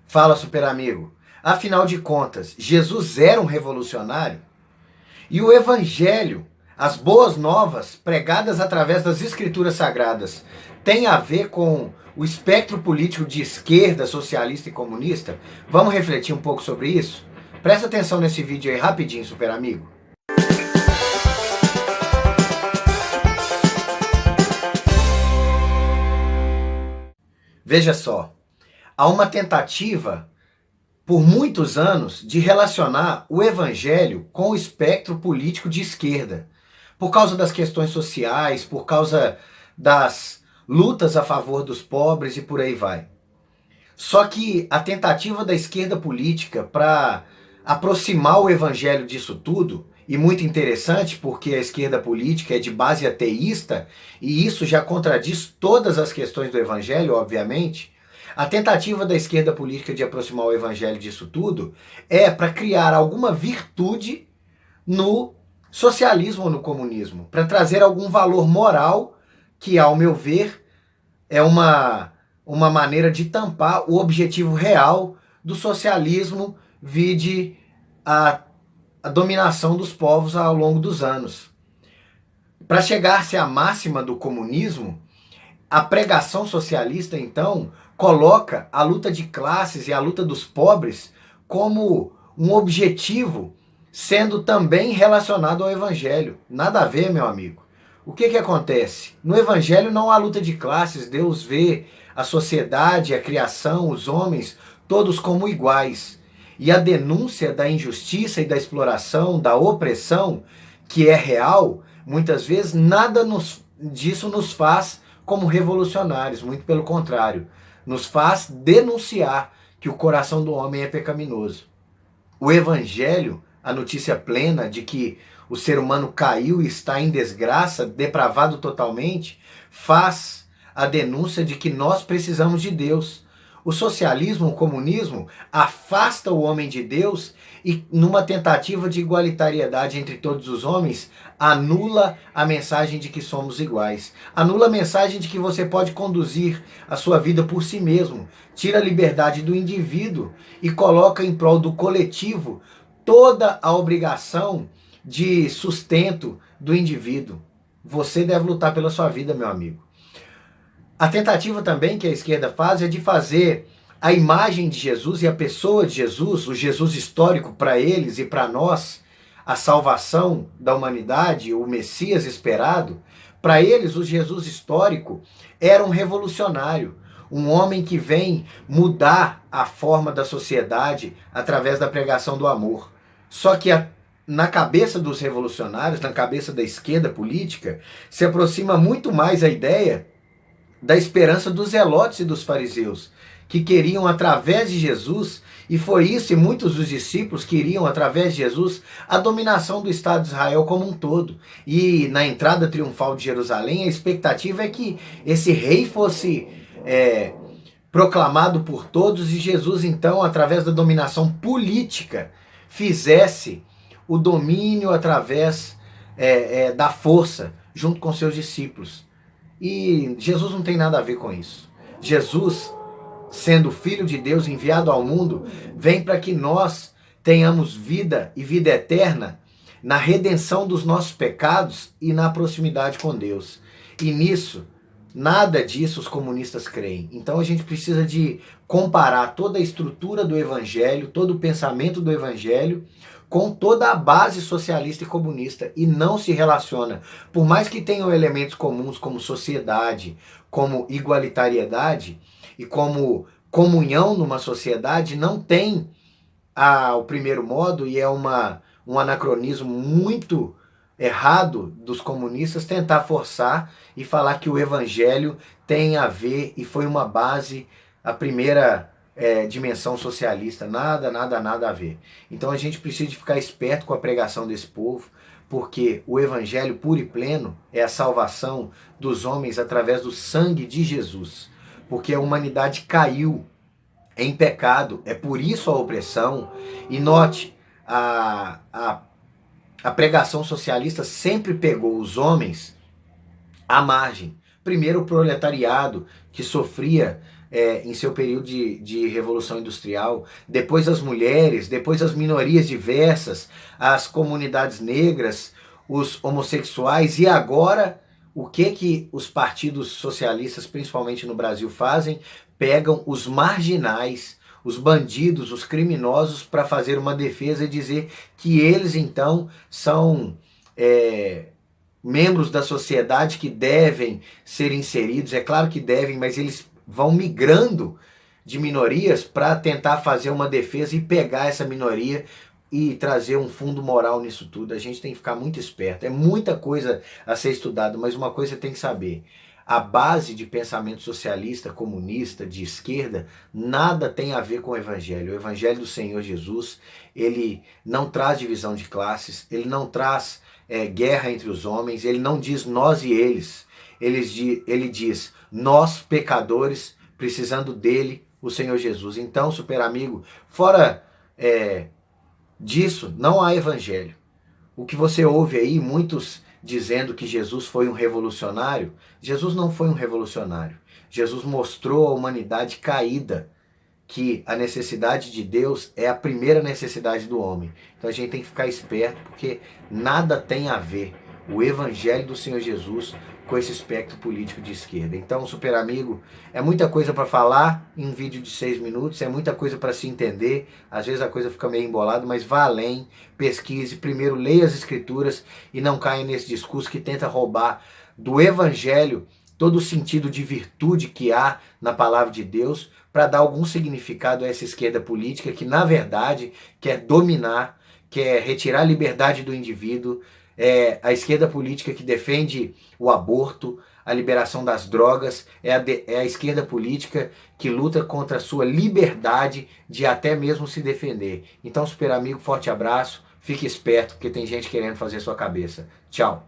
Fala, super amigo. Afinal de contas, Jesus era um revolucionário e o evangelho, as boas novas pregadas através das escrituras sagradas, tem a ver com o espectro político de esquerda, socialista e comunista? Vamos refletir um pouco sobre isso? Presta atenção nesse vídeo aí rapidinho, super amigo. Veja só, há uma tentativa por muitos anos de relacionar o evangelho com o espectro político de esquerda, por causa das questões sociais, por causa das lutas a favor dos pobres e por aí vai. Só que a tentativa da esquerda política para aproximar o evangelho disso tudo, e muito interessante porque a esquerda política é de base ateísta, e isso já contradiz todas as questões do evangelho, obviamente. A tentativa da esquerda política de aproximar o evangelho disso tudo é para criar alguma virtude no socialismo ou no comunismo, para trazer algum valor moral que, ao meu ver, é uma maneira de tampar o objetivo real do socialismo, vide a dominação dos povos ao longo dos anos. Para chegar-se à máxima do comunismo, a pregação socialista, então, coloca a luta de classes e a luta dos pobres como um objetivo, sendo também relacionado ao evangelho. Nada a ver, meu amigo. O que acontece? No evangelho não há luta de classes. Deus vê a sociedade, a criação, os homens, todos como iguais. E a denúncia da injustiça e da exploração, da opressão, que é real, muitas vezes nada disso nos faz como revolucionários, muito pelo contrário, nos faz denunciar que o coração do homem é pecaminoso. O evangelho, a notícia plena de que o ser humano caiu e está em desgraça, depravado totalmente, faz a denúncia de que nós precisamos de Deus. O socialismo, o comunismo, afasta o homem de Deus e, numa tentativa de igualitariedade entre todos os homens, anula a mensagem de que somos iguais. Anula a mensagem de que você pode conduzir a sua vida por si mesmo. Tira a liberdade do indivíduo e coloca em prol do coletivo toda a obrigação de sustento do indivíduo. Você deve lutar pela sua vida, meu amigo. A tentativa também que a esquerda faz é de fazer a imagem de Jesus e a pessoa de Jesus, o Jesus histórico para eles e para nós, a salvação da humanidade, o Messias esperado, para eles o Jesus histórico era um revolucionário, um homem que vem mudar a forma da sociedade através da pregação do amor. Só que na cabeça dos revolucionários, na cabeça da esquerda política, se aproxima muito mais a ideia da esperança dos zelotes e dos fariseus, que queriam através de Jesus, e foi isso, e muitos dos discípulos queriam através de Jesus, a dominação do Estado de Israel como um todo. E na entrada triunfal de Jerusalém, a expectativa é que esse rei fosse proclamado por todos, e Jesus então, através da dominação política, fizesse o domínio através da força, junto com seus discípulos. E Jesus não tem nada a ver com isso. Jesus, sendo Filho de Deus enviado ao mundo, vem para que nós tenhamos vida e vida eterna na redenção dos nossos pecados e na proximidade com Deus. E nisso, nada disso os comunistas creem. Então a gente precisa de comparar toda a estrutura do evangelho, todo o pensamento do evangelho, com toda a base socialista e comunista, e não se relaciona. Por mais que tenham elementos comuns como sociedade, como igualitariedade e como comunhão numa sociedade, não tem o primeiro modo, e é um anacronismo muito errado dos comunistas tentar forçar e falar que o evangelho tem a ver e foi uma base, a primeira dimensão socialista. Nada a ver. Então a gente precisa de ficar esperto com a pregação desse povo, porque o evangelho puro e pleno é a salvação dos homens através do sangue de Jesus, porque a humanidade caiu em pecado, é por isso a opressão. E note, a pregação socialista sempre pegou os homens à margem. Primeiro o proletariado, que sofria em seu período de Revolução Industrial, depois as mulheres, depois as minorias diversas, as comunidades negras, os homossexuais, e agora o que os partidos socialistas, principalmente no Brasil, fazem? Pegam os marginais, os bandidos, os criminosos, para fazer uma defesa e dizer que eles então são membros da sociedade que devem ser inseridos. É claro que devem, mas eles vão migrando de minorias para tentar fazer uma defesa e pegar essa minoria e trazer um fundo moral nisso tudo. A gente tem que ficar muito esperto. É muita coisa a ser estudado, mas uma coisa tem que saber. A base de pensamento socialista, comunista, de esquerda, nada tem a ver com o Evangelho. O Evangelho do Senhor Jesus, ele não traz divisão de classes, ele não traz guerra entre os homens, ele não diz nós e eles. Ele diz nós, pecadores, precisando dele, o Senhor Jesus. Então, super amigo, fora disso, não há Evangelho. O que você ouve aí, muitos dizendo que Jesus foi um revolucionário, Jesus não foi um revolucionário. Jesus mostrou à humanidade caída que a necessidade de Deus é a primeira necessidade do homem. Então a gente tem que ficar esperto, porque nada tem a ver o Evangelho do Senhor Jesus com esse espectro político de esquerda. Então, super amigo, é muita coisa para falar em um vídeo de 6 minutos, é muita coisa para se entender, às vezes a coisa fica meio embolada, mas vá além, pesquise, primeiro leia as escrituras e não caia nesse discurso que tenta roubar do Evangelho todo o sentido de virtude que há na palavra de Deus, para dar algum significado a essa esquerda política que, na verdade, quer dominar, quer retirar a liberdade do indivíduo. É a esquerda política que defende o aborto, a liberação das drogas, é a esquerda política que luta contra a sua liberdade de até mesmo se defender. Então, super amigo, forte abraço, fique esperto, porque tem gente querendo fazer sua cabeça. Tchau.